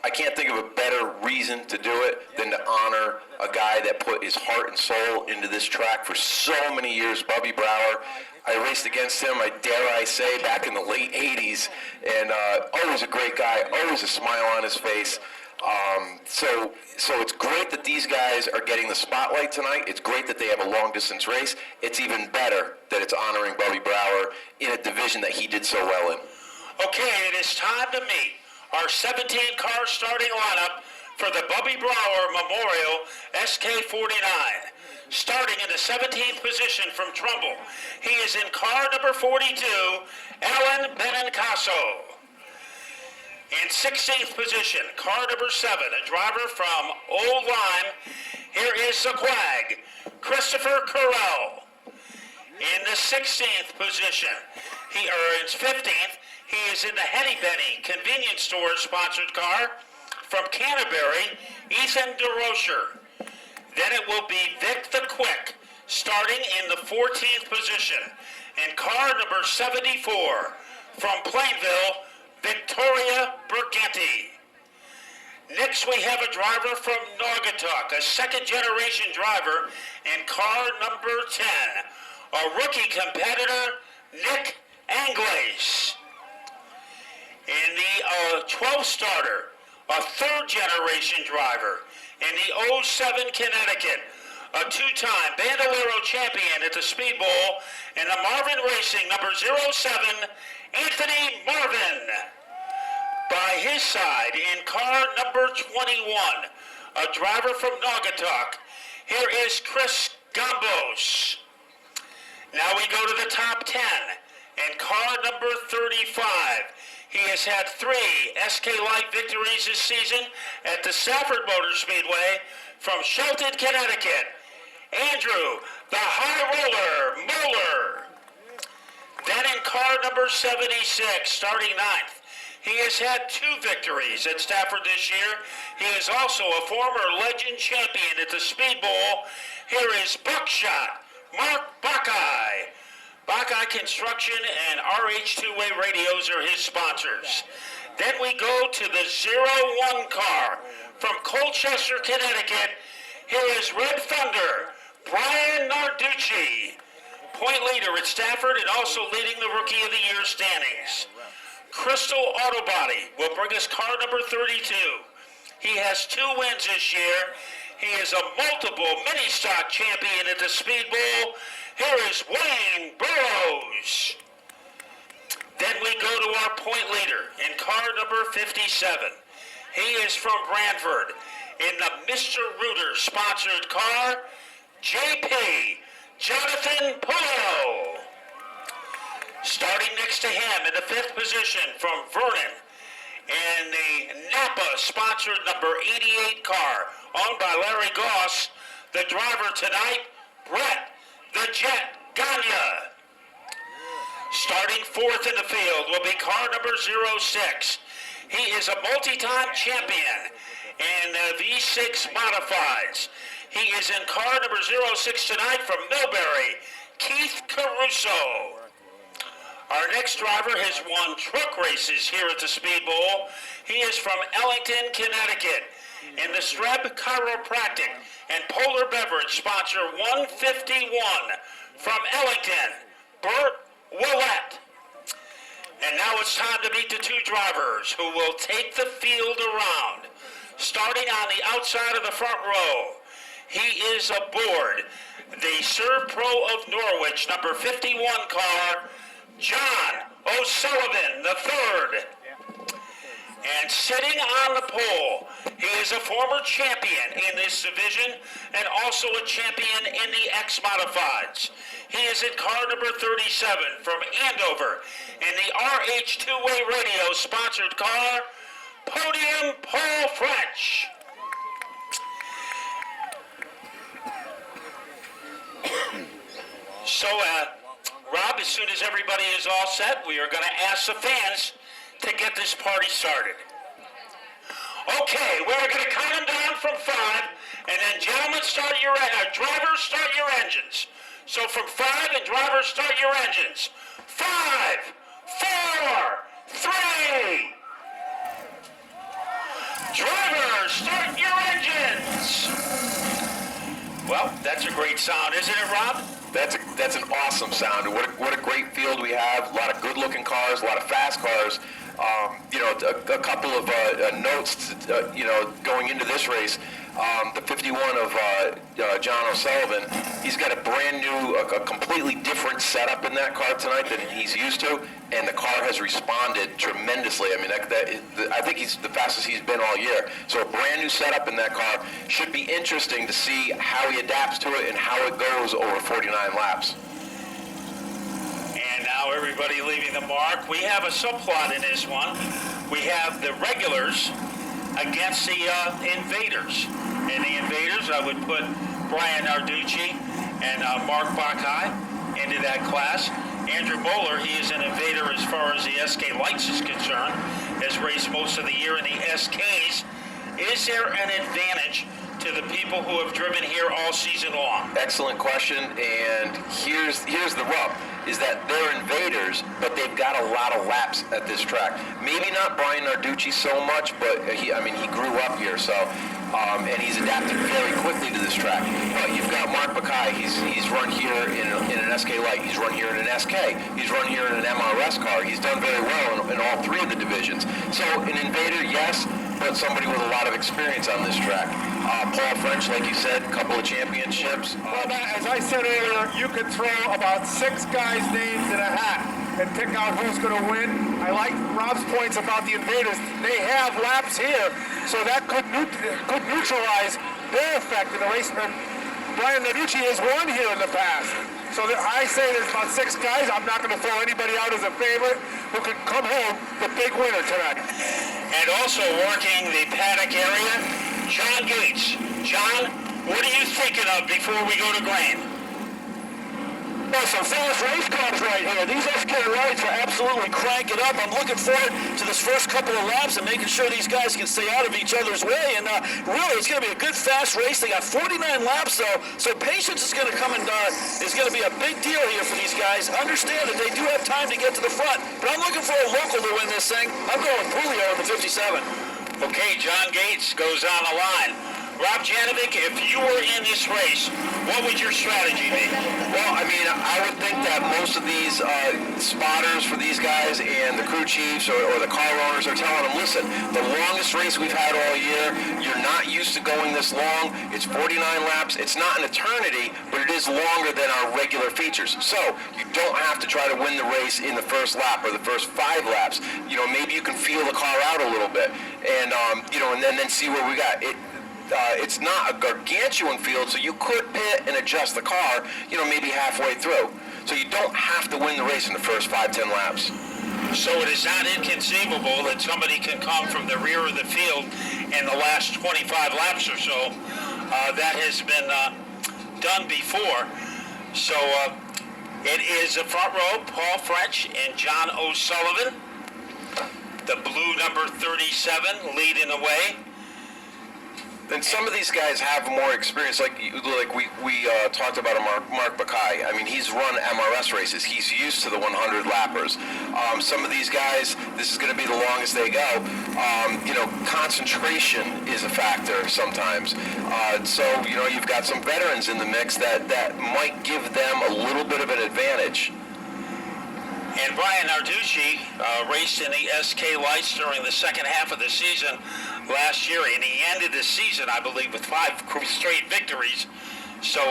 I can't think of a better reason to do it than to honor a guy that put his heart and soul into this track for so many years, Bubby Brower. I raced against him, dare I say, back in the late 80s, and always a great guy, always a smile on his face. So it's great that these guys are getting the spotlight tonight. It's great that they have a long-distance race. It's even better that it's honoring Bubby Brower in a division that he did so well in. Okay, it is time to meet our 17-car starting lineup for the Bubby Brower Memorial SK49. Starting in the 17th position from Trumbull, he is in car number 42, Alan Benincaso. In 16th position, car number 7, a driver from Old Lyme, here is the Quag, Christopher Carell. In the 16th position, he earns 15th. He is in the Henny Benny convenience store sponsored car from Canterbury, Ethan DeRocher. Then it will be Vic the Quick, starting in the 14th position, and car number 74 from Plainville, Victoria Bergenti. Next we have a driver from Naugatuck, a second-generation driver, and car number 10, a rookie competitor, Nick Anglaise. In the 12th starter, a third-generation driver in the 07 Connecticut, a two-time Bandolero champion at the Speedbowl, and the Marvin Racing number 07, Anthony Marvin. By his side, in car number 21, a driver from Naugatuck, here is Chris Gambos. Now we go to the top 10, and car number 35. He has had 3 SK Light victories this season at the Stafford Motor Speedway from Shelton, Connecticut. Andrew, the High Roller Moeller. Then in car number 76, starting 9th, he has had 2 victories at Stafford this year. He is also a former legend champion at the Speedbowl. Here is Buckshot, Mark Buckeye. Buckeye Construction and RH2-Way Radios are his sponsors. Then we go to the 01 car from Colchester, Connecticut. Here is Red Thunder, Brian Narducci, point leader at Stafford and also leading the Rookie of the Year standings. Crystal Auto Body will bring us car number 32. He has 2 wins this year. He is a multiple mini-stock champion at the Speedbowl. Here is Wayne Burrows. Then we go to our point leader in car number 57. He is from Brantford in the Mr. Reuter sponsored car, JP, Jonathan Polo. Starting next to him in the 5th position from Vernon in the Napa sponsored number 88 car owned by Larry Goss. The driver tonight, Brett the Jet Gagne. Starting 4th in the field will be car number 06. He is a multi-time champion in V6 Modifieds. He is in car number 06 tonight from Millbury, Keith Caruso. Our next driver has won truck races here at the Speedbowl. He is from Ellington, Connecticut, in the Streb Chiropractic and Polar Beverage sponsor 151 from Ellington, Bert Willett. And now it's time to meet the 2 drivers who will take the field around. Starting on the outside of the front row, he is aboard the Serve Pro of Norwich, number 51 car, John O'Sullivan III. And sitting on the pole, he is a former champion in this division and also a champion in the X Modifieds. He is in car number 37 from Andover in the RH2-Way Radio sponsored car, Podium Paul French. So, Rob, as soon as everybody is all set, we are going to ask the fans to get this party started. Okay, we're going to count them down from 5, and then gentlemen, drivers, start your engines. So from 5, and drivers, start your engines. 5, 4, 3, Drivers, start your engines! Well, that's a great sound, isn't it, Rob? That's an awesome sound. What a great field we have. A lot of good-looking cars, a lot of fast cars. A couple of notes, going into this race. The 51 of John O'Sullivan, he's got a brand new, a completely different setup in that car tonight than he's used to, and the car has responded tremendously. I mean, I think he's the fastest he's been all year. So a brand new setup in that car should be interesting to see how he adapts to it and how it goes over 49 laps. And now everybody leaving the mark. We have a subplot in this one. We have the regulars against the invaders. And the invaders, I would put Brian Narducci and Mark Bacai into that class. Andrew Moeller, he is an invader as far as the SK Lights is concerned, has raced most of the year in the SKs. Is there an advantage to the people who have driven here all season long? Excellent question, and here's the rub, is that they're invaders, but they've got a lot of laps at this track. Maybe not Brian Narducci so much, but he grew up here, so and he's adapted very quickly to this track. But you've got Mark Bacai, he's run here in an SK Light, he's run here in an SK, he's run here in an MRS car, he's done very well in all three of the divisions. So an invader, yes, but somebody with a lot of experience on this track. Paul French, like you said, a couple of championships. Well, as I said earlier, you could throw about 6 guys' names in a hat and pick out who's going to win. I like Rob's points about the invaders. They have laps here, so that could neutralize their effect in the race. And Brian Narducci has won here in the past. So I say there's about 6 guys. I'm not going to throw anybody out as a favorite who could come home the big winner tonight. And also working the paddock area, John Gates. John, what are you thinking of before we go to Grain? Well, some fast race cars right here. These SK Lights are absolutely cranking up. I'm looking forward to this first couple of laps and making sure these guys can stay out of each other's way. And really, it's going to be a good fast race. They got 49 laps, though, so patience is going to come and is going to be a big deal here for these guys. Understand that they do have time to get to the front, but I'm looking for a local to win this thing. I'm going Julio in the 57. Okay, John Gates goes on the line. Rob Janovic, if you were in this race, what would your strategy be? Well, I would think that most of these spotters for these guys and the crew chiefs or the car owners are telling them, listen, the longest race we've had all year, you're not used to going this long. It's 49 laps. It's not an eternity, but it is longer than our regular features. So you don't have to try to win the race in the first lap or the first 5 laps. Maybe you can feel the car out a little bit and, and then see where we got it. It's not a gargantuan field, so you could pit and adjust the car, maybe halfway through. So you don't have to win the race in the first 5-10 laps. So it is not inconceivable that somebody can come from the rear of the field in the last 25 laps or so. That has been done before. So it is the front row, Paul French and John O'Sullivan. The blue number 37 leading the way. And some of these guys have more experience, like we talked about Mark Bacai. He's run MRS races. He's used to the 100 lappers. Some of these guys, this is going to be the longest they go. Concentration is a factor sometimes. So you've got some veterans in the mix that might give them a little bit of an advantage. And Brian Narducci raced in the SK Lights during the second half of the season last year, and he ended the season, I believe, with 5 straight victories. So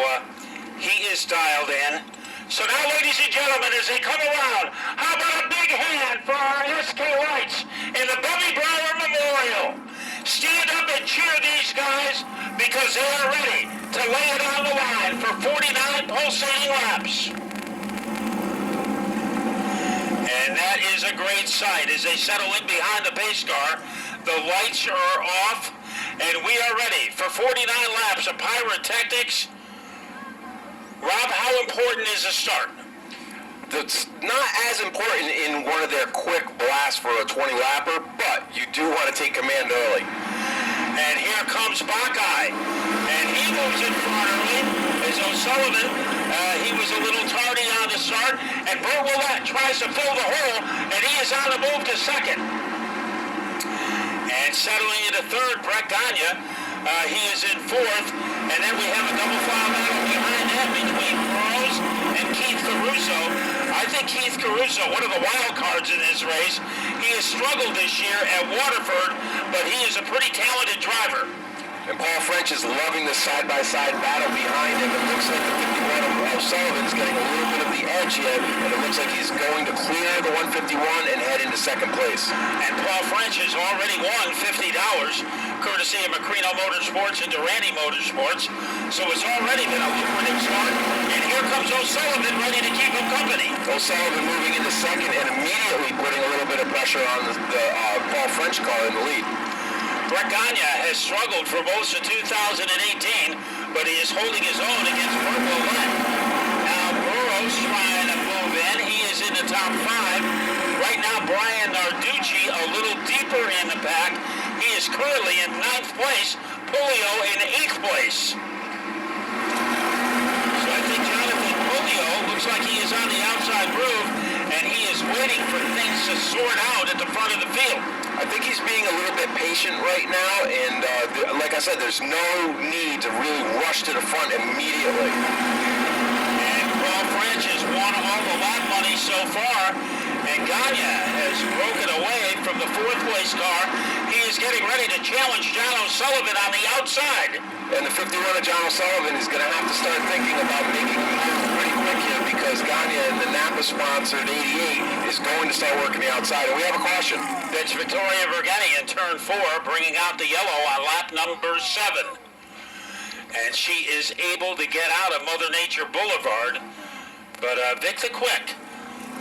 he is dialed in. So now, ladies and gentlemen, as they come around, how about a big hand for our SK Lights in the Bobby Brower Memorial? Stand up and cheer these guys because they are ready to lay it on the line for 49 pulsating laps. And that is a great sight as they settle in behind the pace car. The lights are off, and we are ready for 49 laps of pyrotechnics. Rob, how important is the start? It's not as important in one of their quick blasts for a 20-lapper, but you do want to take command early. And here comes Bacai, and he moves in front early as O'Sullivan. He was a little tardy on the start, and Burt Willett tries to fill the hole, and he is on the move to second. And And settling into third, Brett Gagne. He is in fourth. And then we have a double file battle behind that between Burrows and Keith Caruso. I think Keith Caruso, one of the wild cards in this race, he has struggled this year at Waterford, but he is a pretty talented driver. And Paul French is loving the side-by-side battle behind him. It looks like the 51 of Sullivan's getting a little bit of the edge yet, and it looks like he's going to clear the 151 and head into second place. And Paul French has already won $50, courtesy of Macrino Motorsports and Durante Motorsports. So it's already been a lucrative start. And here comes O'Sullivan ready to keep him company. O'Sullivan moving into second and immediately putting a little bit of pressure on the Paul French car in the lead. Brett Gagne has struggled for most of 2018, but he is holding his own against Burt Willett. Now Burrows trying to move in. He is in the top five. Right now, Brian Narducci a little deeper in the pack. He is currently in 9th place. Pulio in 8th place. So I think Jonathan Pulio looks like he is on the outside groove, and he is waiting for things to sort out at the front of the field. I think he's being a little bit patient right now, and like I said, there's no need to really rush to the front immediately. And Paul French has won all the lot money so far, and Gagne has broken away from the 4th place car. He is getting ready to challenge John O'Sullivan on the outside. And the 51 of John O'Sullivan is going to have to start thinking about making a move pretty quick here, because Gagne and the Napa-sponsored 88 is going to start working the outside, and we have a caution. That's Victoria Vergeni in turn 4, bringing out the yellow on lap number 7. And she is able to get out of Mother Nature Boulevard. But Vic the Quick,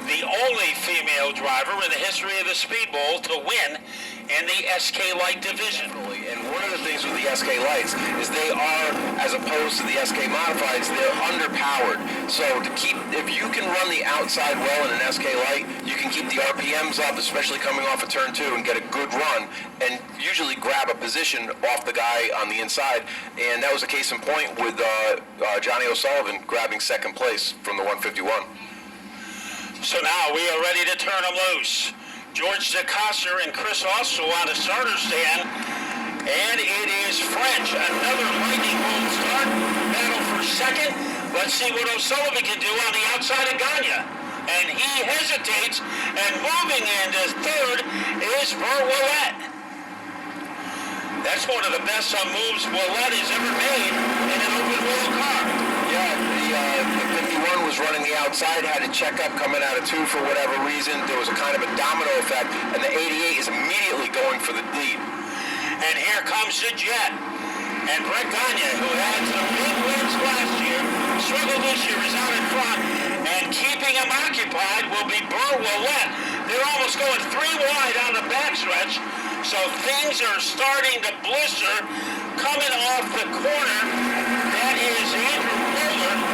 the only female driver in the history of the Speedbowl to win in the SK Light division. And one of the things with the SK Lights is they are, as opposed to the SK Modifieds, they're underpowered. So if you can run the outside well in an SK Light, you can keep the RPMs up, especially coming off of turn 2, and get a good run, and usually grab a position off the guy on the inside. And that was a case in point with Johnny O'Sullivan grabbing second place from the 151. So now we are ready to turn them loose. George DeCoster and Chris also on the starter stand. And it is French, another lightning bolt start. Battle for second. Let's see what O'Sullivan can do on the outside of Gagne. And he hesitates, and moving into third is Burt Willett. That's one of the best moves Willett has ever made in an open-wheel car. Yeah, the 51 was running the outside, had a checkup coming out of 2 for whatever reason. There was a kind of a domino effect, and the 88 is immediately going for the lead. And here comes the Jet. And Brett Gagne, who had some big wins last year, struggled this year, is out in front. And keeping him occupied will be Burt Willett. They're almost going 3 wide on the backstretch. So things are starting to blister. Coming off the corner, that is Andrew Fuller.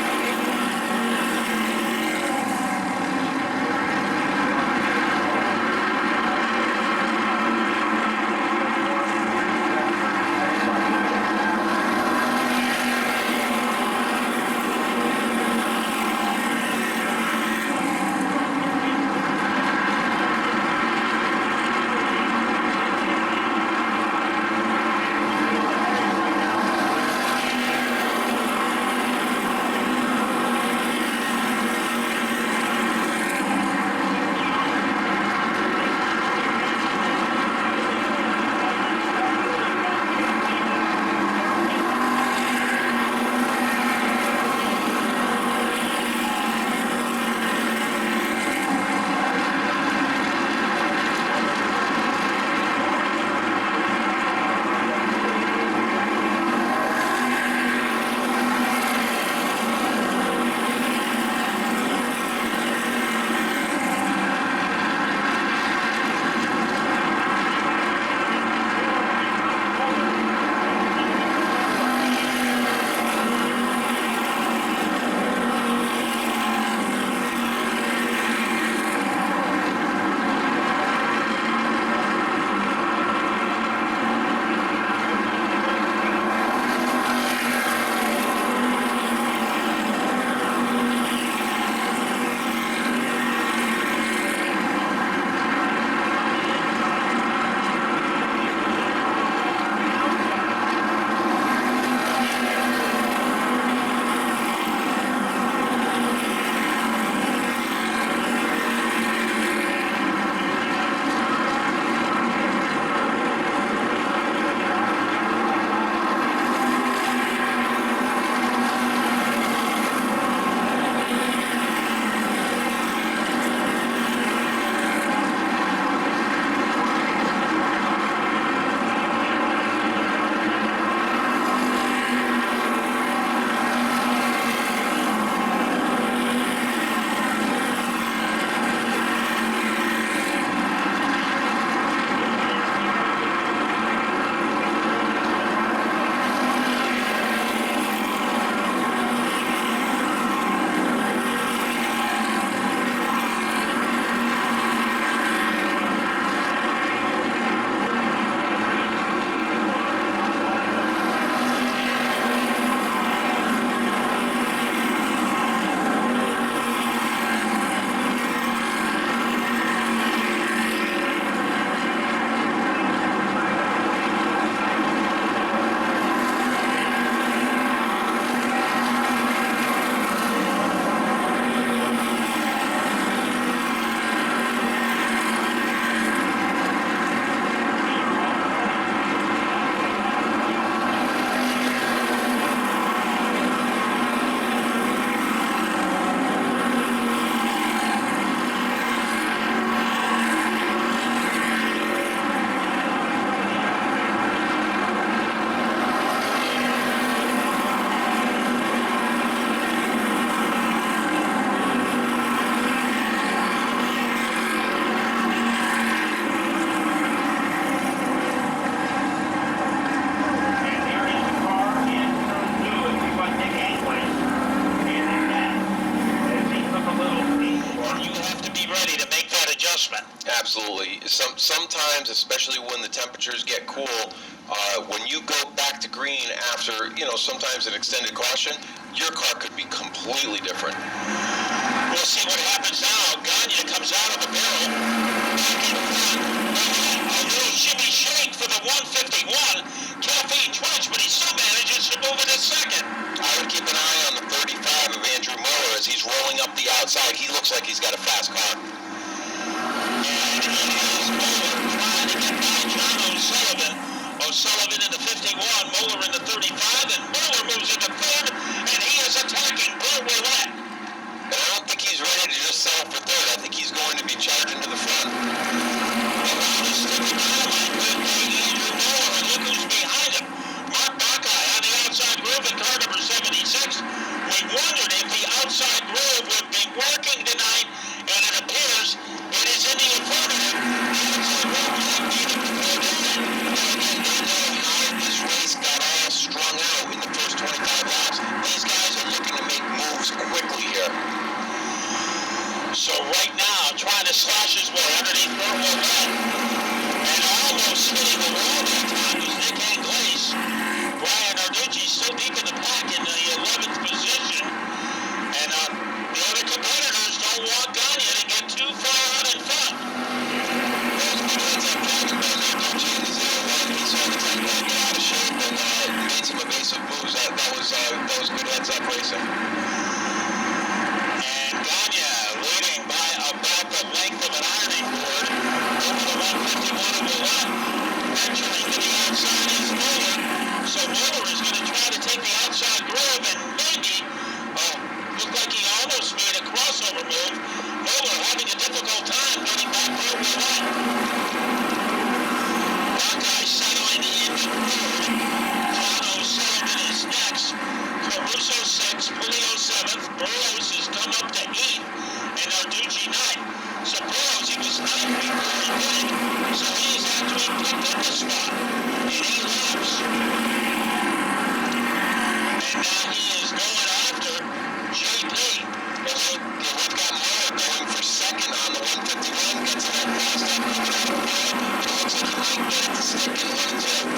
sometimes, especially when the temperatures get cool, when you go back to green after, sometimes an extended caution, your car could be completely different. We'll see what happens now. Gagne comes out of the barrel. A little shimmy shake for the 151. Caffeine Twitch, but he still manages to move in a second. I would keep an eye on the 35 of Andrew Muller as he's rolling up the outside. He looks like he's got a fast car. And it is Muller trying to get by John O'Sullivan. O'Sullivan in the 51, Muller in the 35, and Muller moves into third, and he is attacking Burt Willett. And I don't think he's ready to just settle for third. I think he's going to be charging to the front. Around the sticky dynamite with Andrew Muller, and look who's behind him. Mark Buckeye on the outside groove in car number 76. We wondered if the outside groove would be working tonight, and it appears it is in the affirmative. The outside groove might be the preferred line. Again, they know how this race got all strung out in the first 25 laps. These guys are looking to make moves quickly here. So right now, trying to slash his way underneath Burt Willett, and almost hitting the wall that time was Nick Anglaise. Brian Arducci still deep in the pack in the 11th position, and the other competitors don't want Gagne to get too far out in front. Those good heads up driving by Arducci in the 0-1. He saw the tank line get out of shape and made some evasive moves. That was good heads up racing. And Gagne leading by about the length of an ironing board over the 151 of Willett. Venturing to the outside is Muller. So Muller is going to try to take the outside groove and maybe look like he almost made a crossover move. Muller having a difficult time getting back Burt Willett. Buckeye settling in third. John O'Sullivan is next. Caruso 6th, Pulio 7th. Burrows has come up to 8th, and Arducci 9th. So Burrows, he was 9th before he did, so he's actually picked up the spot in 8 laps. And now he is going after JP. We've got Muller going for second on the 151. Gets a little fast up, coming out of the road. It looks like he might get it to stick in 1 and 2.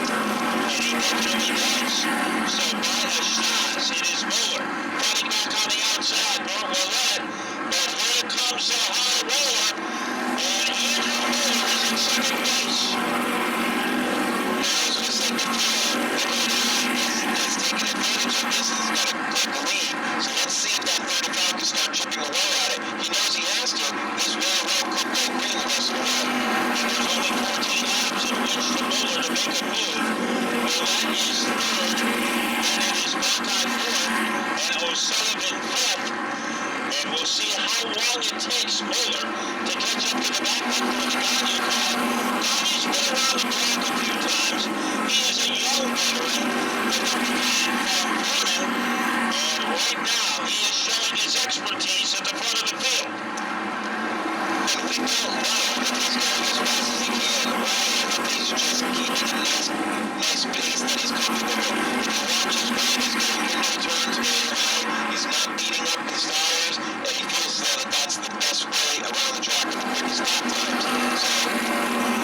And he definitely does. So by a shot, it is Muller. Fighting back on the outside, Burt Willett. But here comes the high roller. And Andrew Muller is in second place. As we said before, he's taking advantage of this. He's got a quick lead. So let's see if that 35 can start chipping away at it. He knows he has to. This very well could go green the rest of the way. And there's only 14 laps in which for Muller to make a move. Willett is third, and it is Buckeye fourth, and O'Sullivan fifth. And we'll see how long it takes Muller to catch up to the back end for the Gagne car. Gagne's been around the block a few times. He is a young veteran with a plan from Vernon. And right now, he is showing his expertise at the front of the field. And we don't know if he's going as fast as he can, or if he's just keeping a nice pace that he's comfortable with. If you watch his ride, he's going into turns very high. He's not beating up his tires, and he feels that that's the best way around the track with the quickest lap times. So,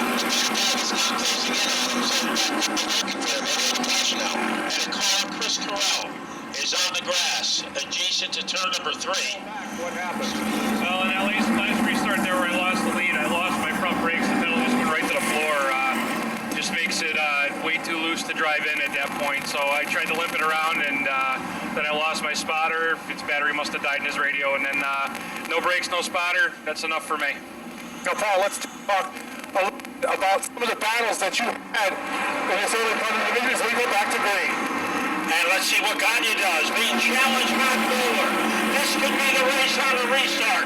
the 35 is not closing in on him, so that could be working for him. Maybe a caution out. And a car, Chris Corral, is on the grass, adjacent to turn number 3. What happened? Well, in that last restart there where I lost the lead, I lost my front brakes. The pedal just went right to the floor. Just makes it way too loose to drive in at that point. So I tried to limp it around, and then I lost my spotter. Its battery must have died in his radio. And then no brakes, no spotter. That's enough for me. Now, Paul, let's talk a little bit about some of the battles that you had in this early part of the division as we go back to green. And let's see what Gagne does. Being challenged by Muller. This could be the race on the restart.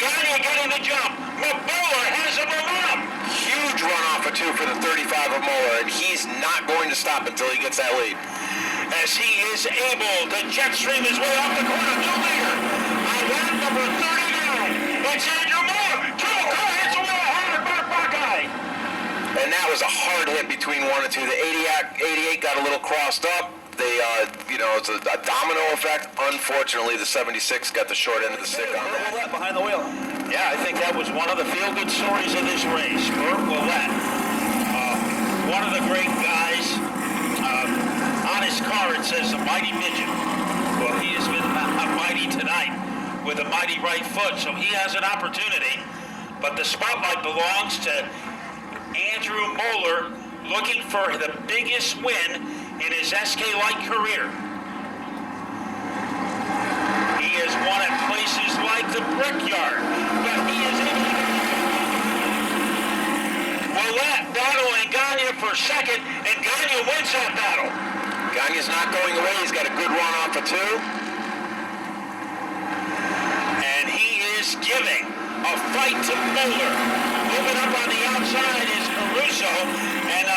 Gagne getting the jump. Muller has a momentum. Huge runoff of 2 for the 35 of Muller, and he's not going to stop until he gets that lead. As he is able to jet stream his way off the corner. New leader. On lap number 39. It's Andrew Muller. Car hits the wall hard by Buckeye. And that was a hard hit between 1 and 2. The 88 got a little crossed up. it's a domino effect. Unfortunately, the 76 got the short end of the stick on that. Willett behind the wheel. Yeah, I think that was one of the feel-good stories of this race. Burt Willett, one of the great guys. On his car it says a mighty midget. Well, he has been a mighty tonight with a mighty right foot, so he has an opportunity. But the spotlight belongs to Andrew Moeller, looking for the biggest win in his SK Light career. He has won at places like the Brickyard, but he is Willett battling Gagne for second, and Gagne wins that battle. Gagne's not going away. He's got a good run off for 2. And he is giving a fight to Moeller. Moving up on the outside is Caruso, and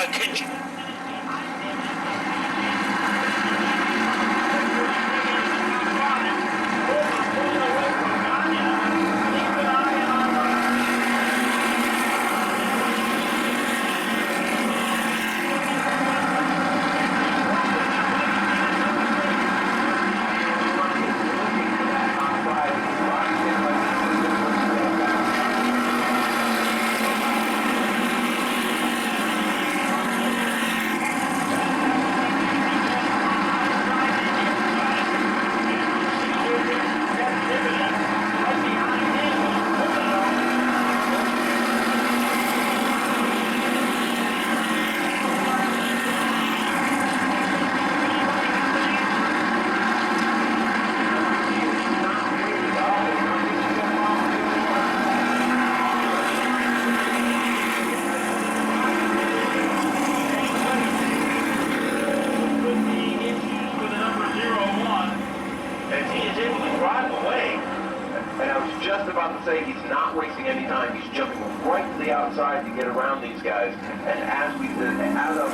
just about to say he's not wasting any time. He's jumping right to the outside to get around these guys. And as we did, as of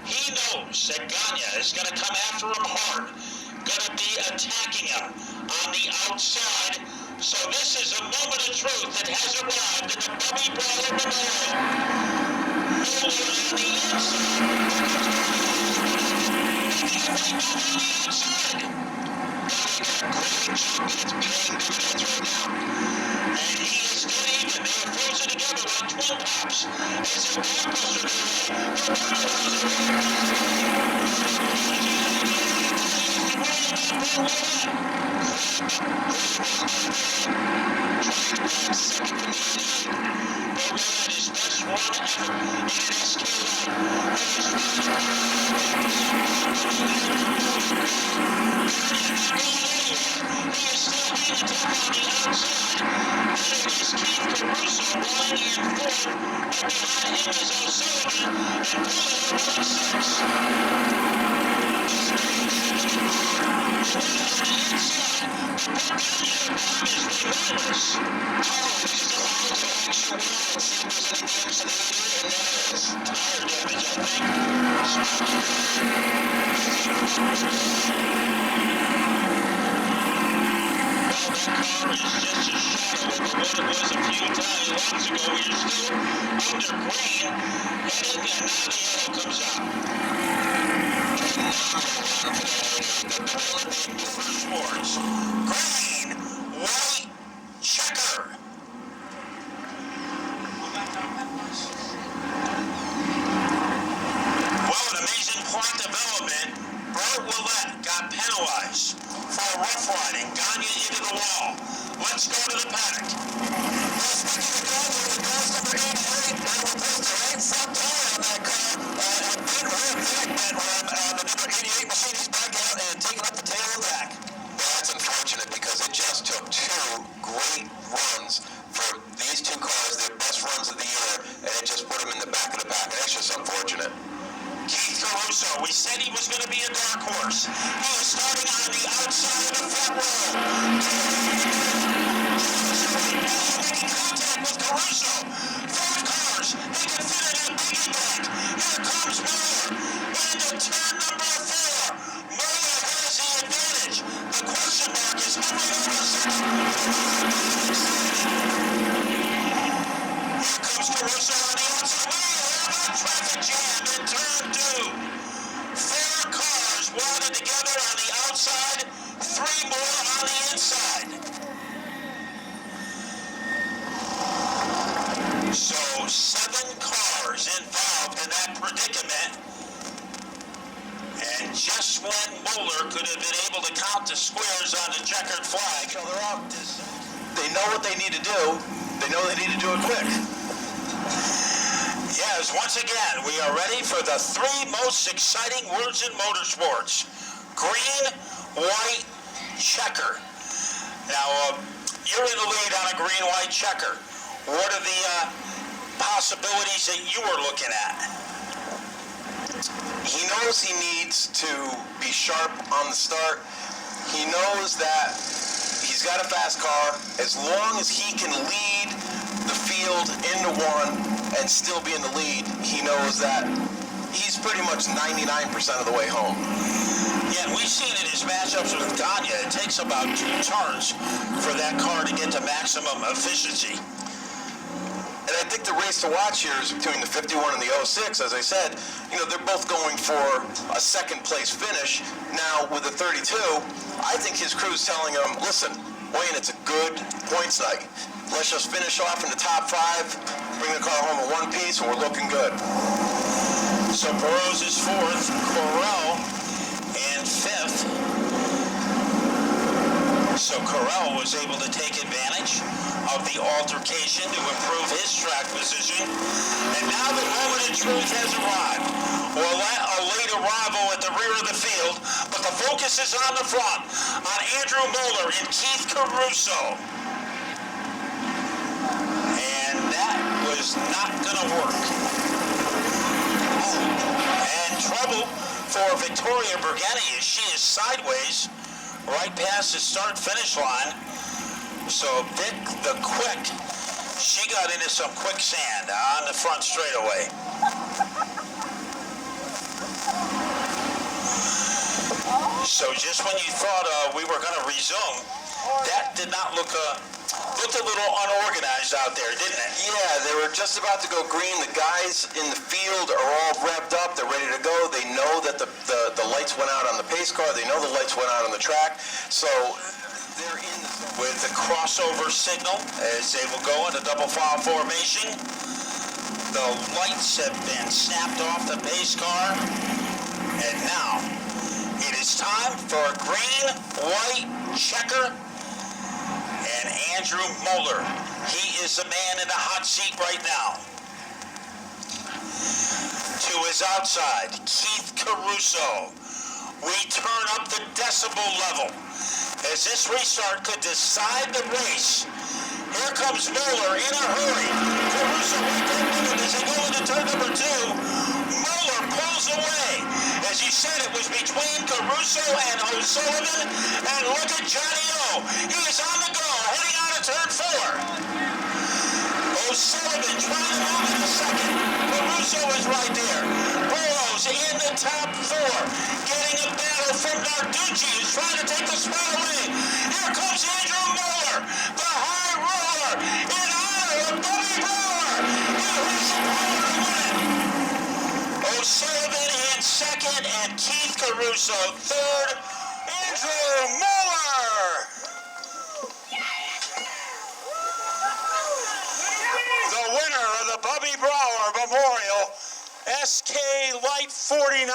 he knows that Gagne is going to come after him hard, going to be attacking him on the outside. So this is a moment of truth that has arrived in the Bobby Brower Memorial. Moeller on the inside. And he is still even. They are frozen together like twin tops. It's a blockbuster. His best run ever in an SK He is still being attacked on the outside. There is Keith Caruso running in fourth, but behind him is O'Sullivan and Fuller in 6. Green, white, checker. Well, an amazing point development. Burt Willett got penalized for rough riding. Gagne into the wall. Let's go to the paddock. That's unfortunate because it just took 2 great runs for these 2 cars, their best runs of the year, and it just put them in the back of the pack. That's just unfortunate. Keith Caruso, we said he was going to be a dark horse. He is starting on the outside of the front row. Making contact with Caruso. 4 cars, they can fit in a piggy bank. Here comes Moeller into turn number 4. Moeller has the advantage. The question mark is how many overs. Here comes Caruso on the outside. Traffic jam in turn 2. 4 cars. three more on the inside. So 7 cars involved in that predicament. And just when Moeller could have been able to count the squares on the checkered flag, They know what they need to do. They know they need to do it quick. yes, once again, we are ready for the 3 most exciting words in motorsports. Green, white, checker. Now, you're in the lead on a green-white checker. What are the possibilities that you are looking at? He knows he needs to be sharp on the start. He knows that he's got a fast car. As long as he can lead the field into one and still be in the lead, he knows that he's pretty much 99% of the way home. Yeah, and we've seen in his matchups with Gagne, it takes about 2 turns for that car to get to maximum efficiency. And I think the race to watch here is between the 51 and the 06. As I said, they're both going for a second place finish. Now, with the 32, I think his crew's telling him, listen, Wayne, it's a good points night. Let's just finish off in the top 5, bring the car home in one piece, and we're looking good. So Burroughs is 4th, Corral in 5th. So Corral was able to take advantage of the altercation to improve his track position. And now the moment of truth has arrived. Well, a late arrival at the rear of the field, but the focus is on the front, on Andrew Moeller and Keith Caruso. And that was not going to work. And trouble for Victoria Bergani as she is sideways right past the start-finish line. So Vic the Quick, she got into some quicksand on the front straightaway. So just when you thought we were going to resume, that did not looked a little unorganized out there, didn't it? Yeah, they were just about to go green. The guys in the field are all revved up. They're ready to go. They know that the lights went out on the pace car. They know the lights went out on the track. So they're in with the crossover signal as they will go into double file formation. The lights have been snapped off the pace car. And now it is time for a green, white checker. And Andrew Moeller, he is the man in the hot seat right now. To his outside, Keith Caruso. We turn up the decibel level as this restart could decide the race. Here comes Moeller in a hurry. Caruso right there with him as they go into turn number 2. Moeller pulls away. As you said, it was between Caruso and O'Sullivan. And look at Johnny O. He is on the go, heading out of turn 4. O'Sullivan trying to move in a second. Caruso is right there. Burroughs in the top 4. Getting a battle from Narducci, who's trying to take the spot away. Here comes Andrew Moeller, the high roller, in honor of Bobby Brower. He has the power to win. O'Sullivan in second, and Keith Caruso third. Andrew Moeller. The winner of the Bobby Brower Memorial SK Light 49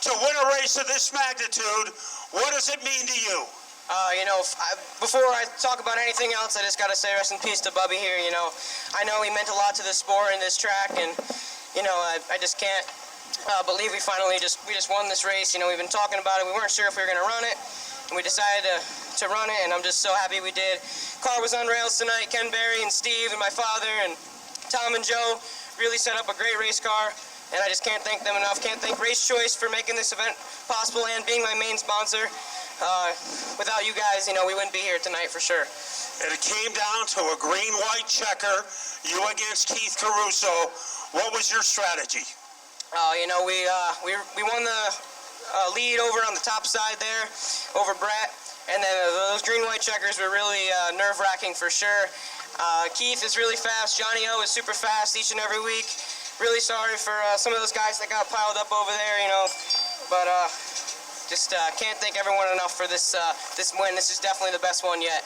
to win a race of this magnitude. What does it mean to you? Before I talk about anything else, I just got to say rest in peace to Bubby here. I know he meant a lot to this sport and this track, and I just can't believe we just won this race. We've been talking about it. We weren't sure if we were going to run it, and we decided to run it, and I'm just so happy we did. Car was on rails tonight. Ken Berry and Steve and my father and Tom and Joe really set up a great race car, and I just can't thank them enough. Can't thank Race Choice for making this event possible and being my main sponsor. Without you guys, we wouldn't be here tonight for sure. And it came down to a green-white checker, you against Keith Caruso. What was your strategy? We won the lead over on the top side there, over Brett, and then those green-white checkers were really nerve-wracking for sure. Keith is really fast. Johnny O is super fast each and every week. Really sorry for some of those guys that got piled up over there, but just can't thank everyone enough for this win. This is definitely the best one yet.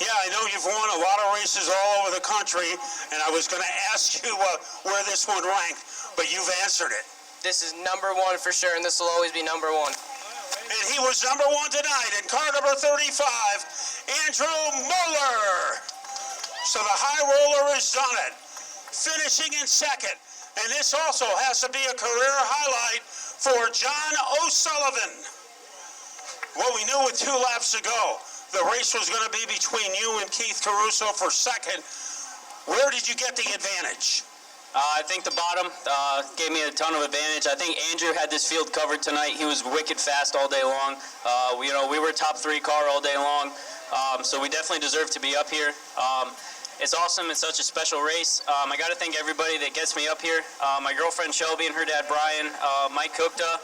Yeah, I know you've won a lot of races all over the country, and I was going to ask you where this one ranked, but you've answered it. This is number one for sure, and this will always be number one. And he was number one tonight in car number 35, Andrew Moeller. So the high roller has done it, finishing in second. And this also has to be a career highlight for John O'Sullivan. What we knew with 2 laps to go, the race was going to be between you and Keith Caruso for second. Where did you get the advantage? I think the bottom gave me a ton of advantage. I think Andrew had this field covered tonight. He was wicked fast all day long. We were a top 3 car all day long, so we definitely deserve to be up here. It's awesome. It's such a special race. I got to thank everybody that gets me up here. My girlfriend Shelby and her dad Brian, Mike Kukta,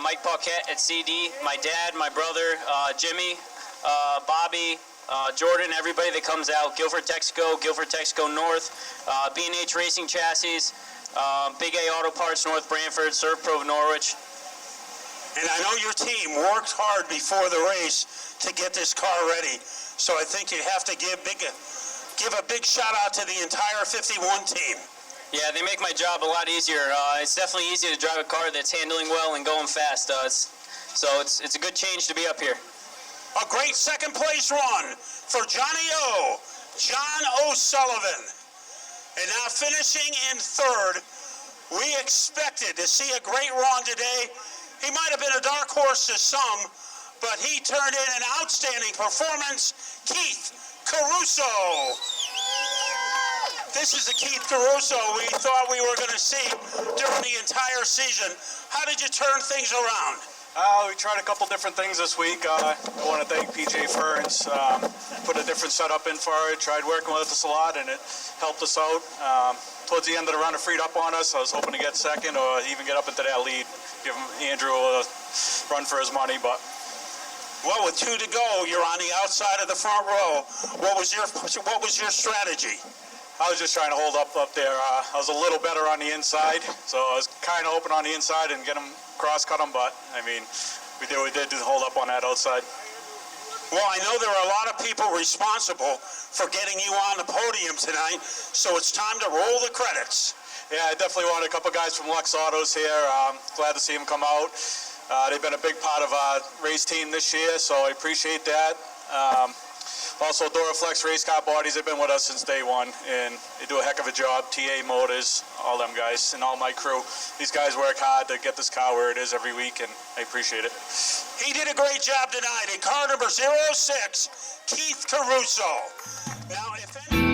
Mike Paquette at CD, my dad, my brother, Jimmy, Bobby, Jordan, everybody that comes out, Guilford Texaco North, B&H Racing Chassis, Big A Auto Parts North Branford, ServPro Norwich. And I know your team worked hard before the race to get this car ready, so I think you have to give a big shout out to the entire 51 team. Yeah, they make my job a lot easier. It's definitely easy to drive a car that's handling well and going fast. So it's a good change to be up here. A great second place run for Johnny O, John O'Sullivan. And now finishing in third, we expected to see a great run today. He might have been a dark horse to some, but he turned in an outstanding performance. Keith Caruso. This is the Keith Caruso we thought we were going to see during the entire season. How did you turn things around? We tried a couple different things this week. I want to thank PJ Ferns. Put a different setup in for it. Tried working with us a lot, and it helped us out. Towards the end of the run, it freed up on us. I was hoping to get second or even get up into that lead. Give Andrew a run for his money, but. Well, with 2 to go, you're on the outside of the front row. What was your strategy? I was just trying to hold up there. I was a little better on the inside, so I was kind of hoping on the inside and get him, cross-cut him, but, I mean, we did hold up on that outside. Well, I know there are a lot of people responsible for getting you on the podium tonight, so it's time to roll the credits. Yeah, I definitely wanted a couple guys from Lux Autos here. Glad to see them come out. They've been a big part of our race team this year, so I appreciate that. Also, Doraflex Race Car Bodies have been with us since day one, and they do a heck of a job. TA Motors, all them guys, and all my crew. These guys work hard to get this car where it is every week, and I appreciate it. He did a great job tonight in car number 06, Keith Caruso. Now, if any...